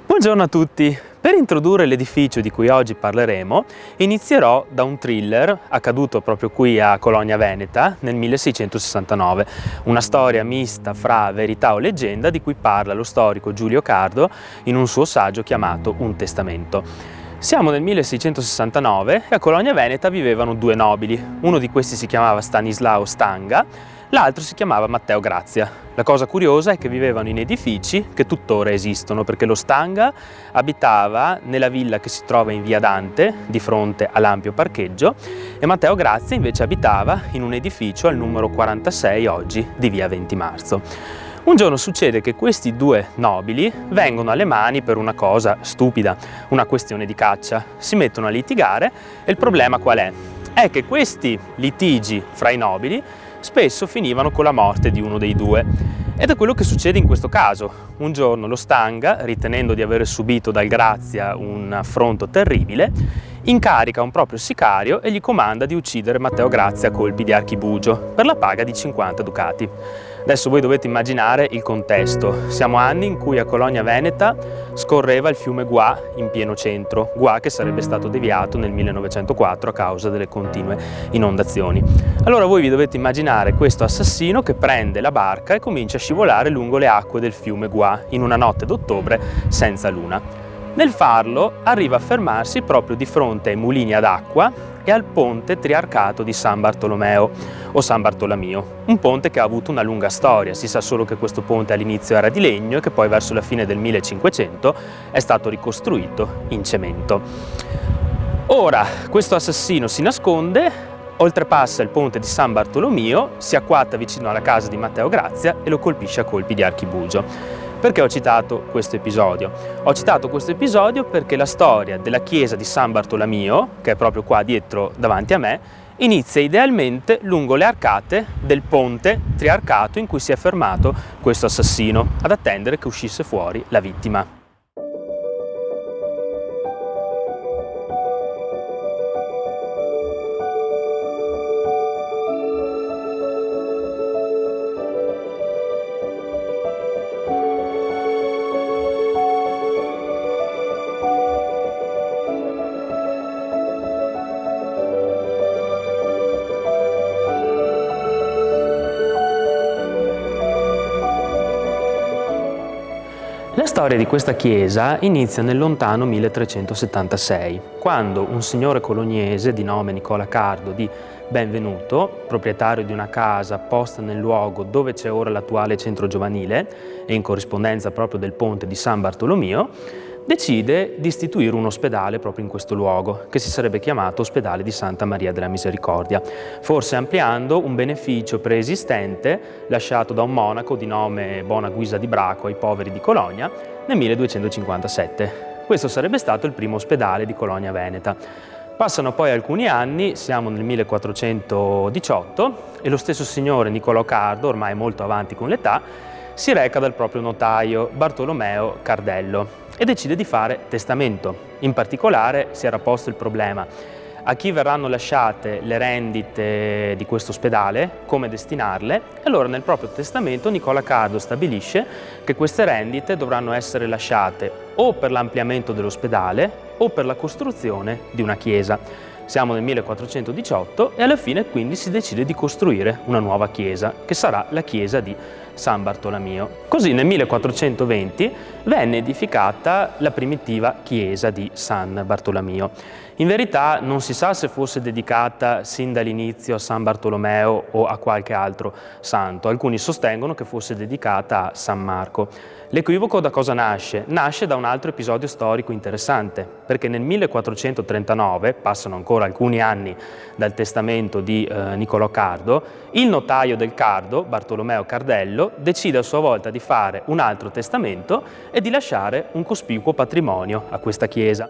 Buongiorno a tutti! Per introdurre l'edificio di cui oggi parleremo, inizierò da un thriller accaduto proprio qui a Colonia Veneta nel 1669, una storia mista fra verità o leggenda di cui parla lo storico Giulio Cardo in un suo saggio chiamato Un testamento. Siamo nel 1669 e a Colonia Veneta vivevano due nobili, uno di questi si chiamava Stanislao Stanga, l'altro si chiamava Matteo Grazia. La cosa curiosa è che vivevano in edifici che tuttora esistono, perché lo Stanga abitava nella villa che si trova in via Dante, di fronte all'ampio parcheggio, e Matteo Grazia invece abitava in un edificio al numero 46 oggi di via 20 Marzo. Un giorno succede che questi due nobili vengono alle mani per una cosa stupida, una questione di caccia. Si mettono a litigare e il problema qual è? È che questi litigi fra i nobili spesso finivano con la morte di uno dei due. Ed è quello che succede in questo caso. Un giorno lo Stanga, ritenendo di aver subito dal Grazia un affronto terribile, incarica un proprio sicario e gli comanda di uccidere Matteo Grazia a colpi di archibugio per la paga di 50 ducati. Adesso voi dovete immaginare il contesto. Siamo anni in cui a Colonia Veneta scorreva il fiume Gua in pieno centro, Gua che sarebbe stato deviato nel 1904 a causa delle continue inondazioni. Allora voi vi dovete immaginare questo assassino che prende la barca e comincia a scivolare lungo le acque del fiume Gua in una notte d'ottobre senza luna. Nel farlo arriva a fermarsi proprio di fronte ai mulini ad acqua e al ponte triarcato di San Bartolomeo o San Bartolomeo, un ponte che ha avuto una lunga storia. Si sa solo che questo ponte all'inizio era di legno e che poi verso la fine del 1500 è stato ricostruito in cemento. Ora questo assassino si nasconde, oltrepassa il ponte di San Bartolomeo, si acquatta vicino alla casa di Matteo Grazia e lo colpisce a colpi di archibugio. Perché ho citato questo episodio? Ho citato questo episodio perché la storia della chiesa di San Bartolomeo, che è proprio qua dietro davanti a me, inizia idealmente lungo le arcate del ponte triarcato in cui si è fermato questo assassino, ad attendere che uscisse fuori la vittima. La storia di questa chiesa inizia nel lontano 1376, quando un signore colognese di nome Nicola Cardo di Benvenuto, proprietario di una casa posta nel luogo dove c'è ora l'attuale centro giovanile e in corrispondenza proprio del ponte di San Bartolomeo, decide di istituire un ospedale proprio in questo luogo, che si sarebbe chiamato Ospedale di Santa Maria della Misericordia, forse ampliando un beneficio preesistente lasciato da un monaco di nome Bonaguisa di Braco ai poveri di Colonia nel 1257. Questo sarebbe stato il primo ospedale di Colonia Veneta. Passano poi alcuni anni, siamo nel 1418, e lo stesso signore Niccolò Cardo, ormai molto avanti con l'età, si reca dal proprio notaio Bartolomeo Cardello e decide di fare testamento. In particolare si era posto il problema: a chi verranno lasciate le rendite di questo ospedale, come destinarle, e allora nel proprio testamento Nicola Cardo stabilisce che queste rendite dovranno essere lasciate o per l'ampliamento dell'ospedale o per la costruzione di una chiesa. Siamo nel 1418 e alla fine quindi si decide di costruire una nuova chiesa, che sarà la chiesa di San Bartolomeo. Così nel 1420 venne edificata la primitiva chiesa di San Bartolomeo. In verità non si sa se fosse dedicata sin dall'inizio a San Bartolomeo o a qualche altro santo. Alcuni sostengono che fosse dedicata a San Marco. L'equivoco da cosa nasce? Nasce da un altro episodio storico interessante, perché nel 1439, passano ancora alcuni anni dal testamento di Niccolò Cardo, il notaio del Cardo, Bartolomeo Cardello, decide a sua volta di fare un altro testamento e di lasciare un cospicuo patrimonio a questa chiesa.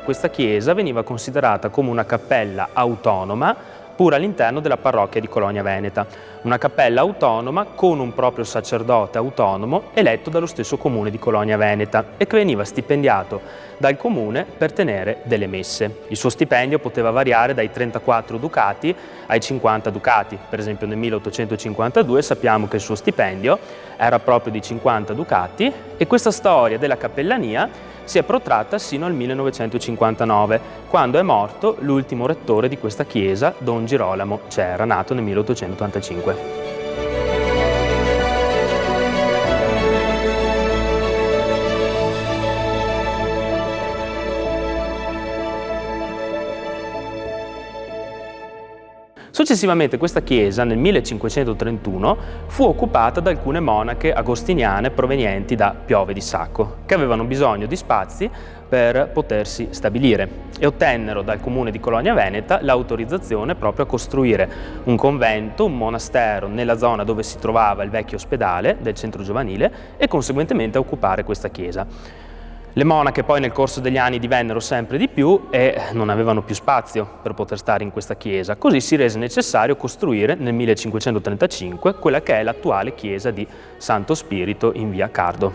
Questa chiesa veniva considerata come una cappella autonoma pur all'interno della parrocchia di Colonia Veneta, una cappella autonoma con un proprio sacerdote autonomo eletto dallo stesso comune di Colonia Veneta e che veniva stipendiato dal comune per tenere delle messe. Il suo stipendio poteva variare dai 34 ducati ai 50 ducati. Per esempio nel 1852 sappiamo che il suo stipendio era proprio di 50 ducati e questa storia della cappellania si è protratta sino al 1959, quando è morto l'ultimo rettore di questa chiesa, Don Girolamo Cerra, nato nel 1885. Successivamente questa chiesa, nel 1531, fu occupata da alcune monache agostiniane provenienti da Piove di Sacco, che avevano bisogno di spazi per potersi stabilire e ottennero dal comune di Colonia Veneta l'autorizzazione proprio a costruire un convento, un monastero nella zona dove si trovava il vecchio ospedale del centro giovanile e conseguentemente a occupare questa chiesa. Le monache poi nel corso degli anni divennero sempre di più e non avevano più spazio per poter stare in questa chiesa, così si rese necessario costruire nel 1535 quella che è l'attuale chiesa di Santo Spirito in via Cardo.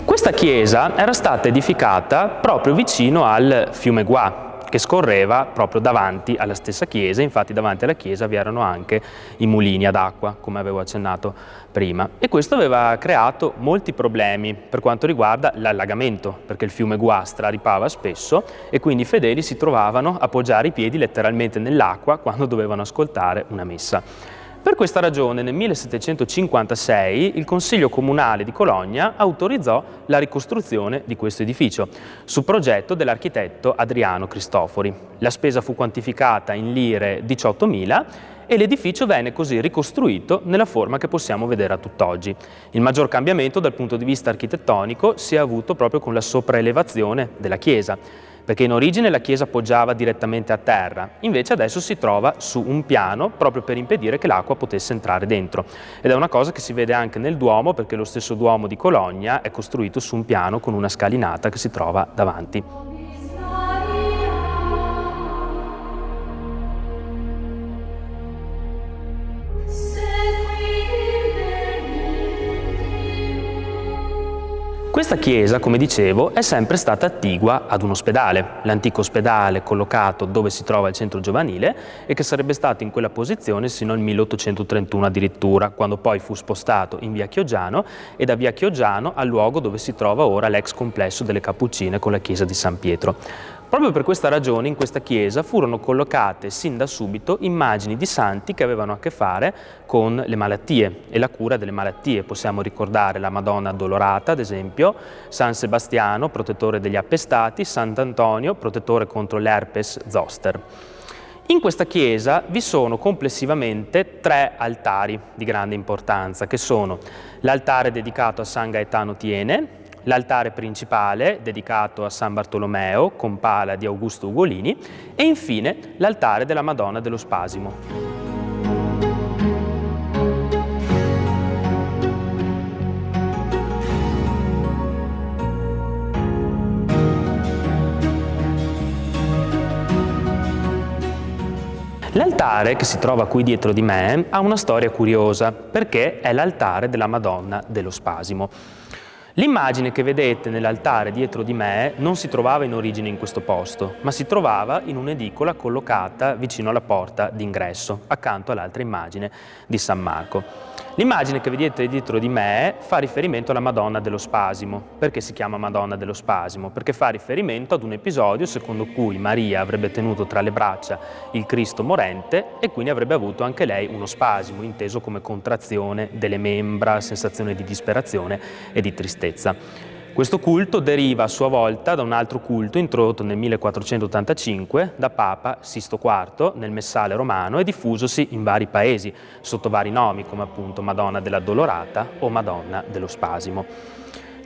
Questa chiesa era stata edificata proprio vicino al fiume Gua, che scorreva proprio davanti alla stessa chiesa. Infatti davanti alla chiesa vi erano anche i mulini ad acqua, come avevo accennato prima, e questo aveva creato molti problemi per quanto riguarda l'allagamento, perché il fiume Gua straripava spesso e quindi i fedeli si trovavano a poggiare i piedi letteralmente nell'acqua quando dovevano ascoltare una messa. Per questa ragione nel 1756 il Consiglio Comunale di Cologna autorizzò la ricostruzione di questo edificio su progetto dell'architetto Adriano Cristofori. La spesa fu quantificata in lire 18.000 e l'edificio venne così ricostruito nella forma che possiamo vedere a tutt'oggi. Il maggior cambiamento dal punto di vista architettonico si è avuto proprio con la sopraelevazione della chiesa, perché in origine la chiesa poggiava direttamente a terra, invece adesso si trova su un piano proprio per impedire che l'acqua potesse entrare dentro. Ed è una cosa che si vede anche nel Duomo, perché lo stesso Duomo di Cologna è costruito su un piano con una scalinata che si trova davanti. Questa chiesa, come dicevo, è sempre stata attigua ad un ospedale, l'antico ospedale collocato dove si trova il centro giovanile e che sarebbe stato in quella posizione sino al 1831 addirittura, quando poi fu spostato in via Chioggiano e da via Chioggiano al luogo dove si trova ora l'ex complesso delle Cappuccine con la chiesa di San Pietro. Proprio per questa ragione in questa chiesa furono collocate sin da subito immagini di santi che avevano a che fare con le malattie e la cura delle malattie. Possiamo ricordare la Madonna Addolorata, ad esempio, San Sebastiano, protettore degli appestati, Sant'Antonio, protettore contro l'herpes zoster. In questa chiesa vi sono complessivamente 3 altari di grande importanza, che sono l'altare dedicato a San Gaetano Tiene, l'altare principale dedicato a San Bartolomeo con pala di Augusto Ugolini e infine l'altare della Madonna dello Spasimo. L'altare che si trova qui dietro di me ha una storia curiosa perché è l'altare della Madonna dello Spasimo. L'immagine che vedete nell'altare dietro di me non si trovava in origine in questo posto, ma si trovava in un'edicola collocata vicino alla porta d'ingresso, accanto all'altra immagine di San Marco. L'immagine che vedete dietro di me fa riferimento alla Madonna dello Spasimo. Perché si chiama Madonna dello Spasimo? Perché fa riferimento ad un episodio secondo cui Maria avrebbe tenuto tra le braccia il Cristo morente e quindi avrebbe avuto anche lei uno spasimo, inteso come contrazione delle membra, sensazione di disperazione e di tristezza. Questo culto deriva a sua volta da un altro culto introdotto nel 1485 da Papa Sisto IV nel Messale romano e diffusosi in vari paesi sotto vari nomi come appunto Madonna dell'Addolorata o Madonna dello Spasimo.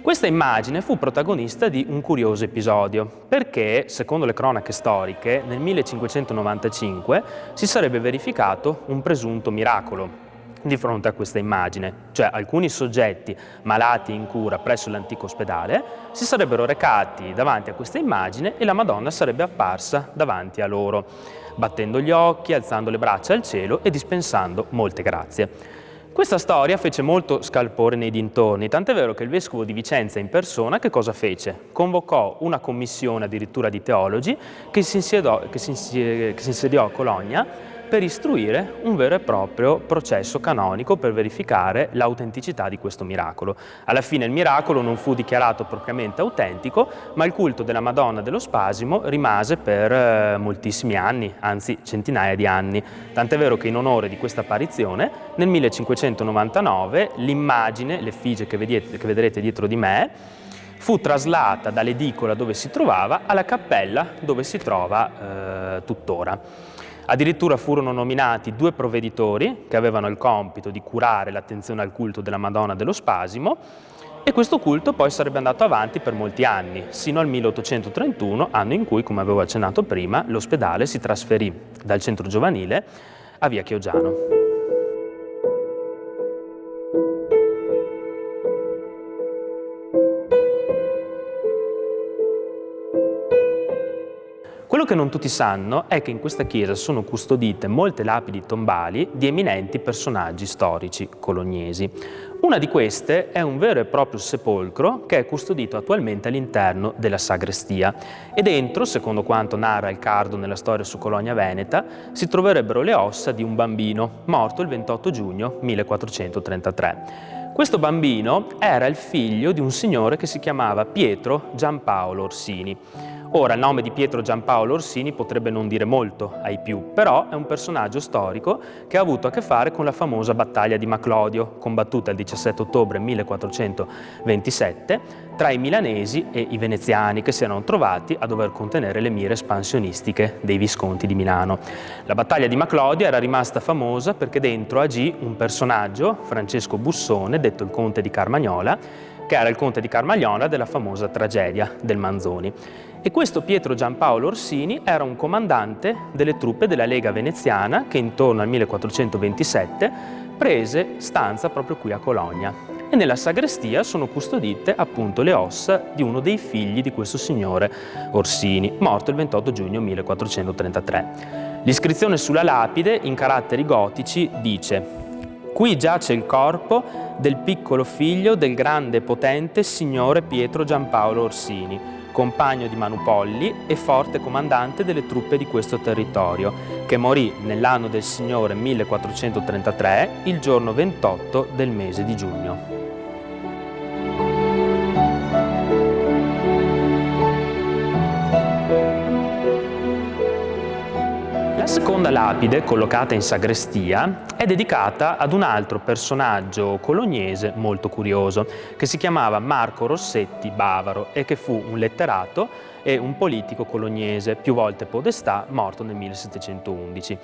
Questa immagine fu protagonista di un curioso episodio perché, secondo le cronache storiche, nel 1595 si sarebbe verificato un presunto miracolo. di fronte a questa immagine, cioè alcuni soggetti malati in cura presso l'antico ospedale si sarebbero recati davanti a questa immagine e la Madonna sarebbe apparsa davanti a loro, battendo gli occhi, alzando le braccia al cielo e dispensando molte grazie. Questa storia fece molto scalpore nei dintorni, tant'è vero che il vescovo di Vicenza in persona che cosa fece? Convocò una commissione addirittura di teologi che si insediò a Cologna per istruire un vero e proprio processo canonico per verificare l'autenticità di questo miracolo. Alla fine il miracolo non fu dichiarato propriamente autentico, ma il culto della Madonna dello Spasimo rimase per moltissimi anni, anzi centinaia di anni. Tant'è vero che in onore di questa apparizione, nel 1599 l'immagine, l'effigie che vedrete dietro di me, fu traslata dall'edicola dove si trovava alla cappella dove si trova tuttora. Addirittura furono nominati 2 provveditori che avevano il compito di curare l'attenzione al culto della Madonna dello Spasimo e questo culto poi sarebbe andato avanti per molti anni, sino al 1831, anno in cui, come avevo accennato prima, l'ospedale si trasferì dal centro giovanile a via Chioggiano. Quello che non tutti sanno è che in questa chiesa sono custodite molte lapidi tombali di eminenti personaggi storici colognesi. Una di queste è un vero e proprio sepolcro che è custodito attualmente all'interno della sagrestia e dentro, secondo quanto narra il Cardo nella storia su Cologna Veneta, si troverebbero le ossa di un bambino morto il 28 giugno 1433. Questo bambino era il figlio di un signore che si chiamava Pietro Giampaolo Orsini. Ora, il nome di Pietro Giampaolo Orsini potrebbe non dire molto ai più, però è un personaggio storico che ha avuto a che fare con la famosa battaglia di Maclodio, combattuta il 17 ottobre 1427 tra i milanesi e i veneziani che si erano trovati a dover contenere le mire espansionistiche dei Visconti di Milano. La battaglia di Maclodio era rimasta famosa perché dentro agì un personaggio, Francesco Bussone, detto il conte di Carmagnola, che era il conte di Carmagnola della famosa tragedia del Manzoni. E questo Pietro Giampaolo Orsini era un comandante delle truppe della Lega Veneziana che intorno al 1427 prese stanza proprio qui a Cologna. E nella sagrestia sono custodite appunto le ossa di uno dei figli di questo signore Orsini, morto il 28 giugno 1433. L'iscrizione sulla lapide, in caratteri gotici, dice: «Qui giace il corpo del piccolo figlio del grande e potente signore Pietro Giampaolo Orsini, compagno di Manu Polli e forte comandante delle truppe di questo territorio, che morì nell'anno del Signore 1433, il giorno 28 del mese di giugno». La seconda lapide, collocata in sagrestia, è dedicata ad un altro personaggio colognese molto curioso, che si chiamava Marco Rossetti Bavaro e che fu un letterato e un politico colognese, più volte podestà, morto nel 1711.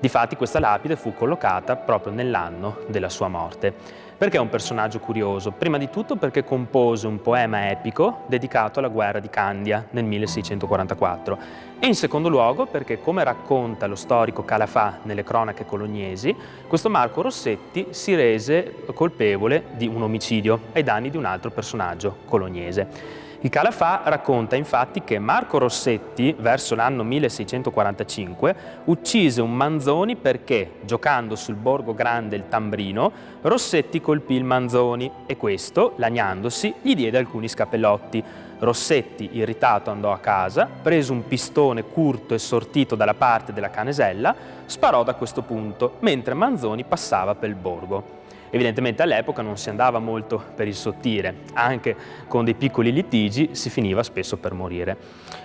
Difatti questa lapide fu collocata proprio nell'anno della sua morte. Perché è un personaggio curioso? Prima di tutto perché compose un poema epico dedicato alla guerra di Candia nel 1644 e in secondo luogo perché, come racconta lo storico Calafà nelle cronache colognesi, questo Marco Rossetti si rese colpevole di un omicidio ai danni di un altro personaggio colognese. Il Calafà racconta infatti che Marco Rossetti, verso l'anno 1645, uccise un Manzoni perché, giocando sul Borgo Grande il Tambrino, Rossetti colpì il Manzoni e questo, lagnandosi, gli diede alcuni scappellotti. Rossetti, irritato, andò a casa, prese un pistone curto e sortito dalla parte della Canesella, sparò da questo punto, mentre Manzoni passava per il borgo. Evidentemente all'epoca non si andava molto per il sottile, anche con dei piccoli litigi si finiva spesso per morire.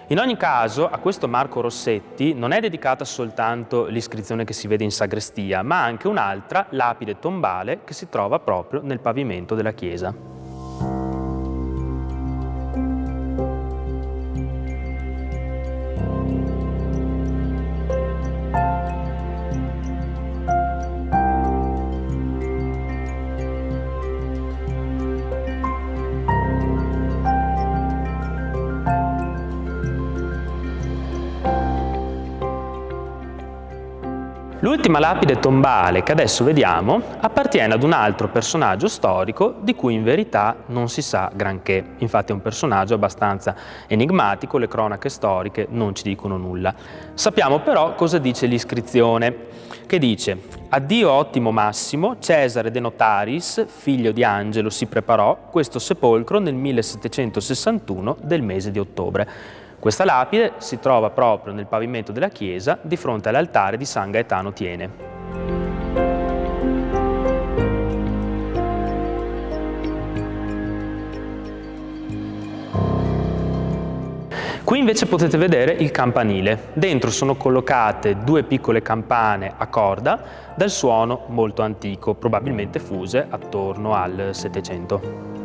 In ogni caso, a questo Marco Rossetti non è dedicata soltanto l'iscrizione che si vede in sagrestia, ma anche un'altra lapide tombale che si trova proprio nel pavimento della chiesa. L'ultima lapide tombale che adesso vediamo appartiene ad un altro personaggio storico di cui in verità non si sa granché. Infatti è un personaggio abbastanza enigmatico, le cronache storiche non ci dicono nulla. Sappiamo però cosa dice l'iscrizione, che dice: «Addio ottimo Massimo, Cesare de Notaris, figlio di Angelo, si preparò questo sepolcro nel 1761 del mese di ottobre». Questa lapide si trova proprio nel pavimento della chiesa di fronte all'altare di San Gaetano Tiene. Qui invece potete vedere il campanile. Dentro sono collocate due piccole campane a corda dal suono molto antico, probabilmente fuse attorno al Settecento.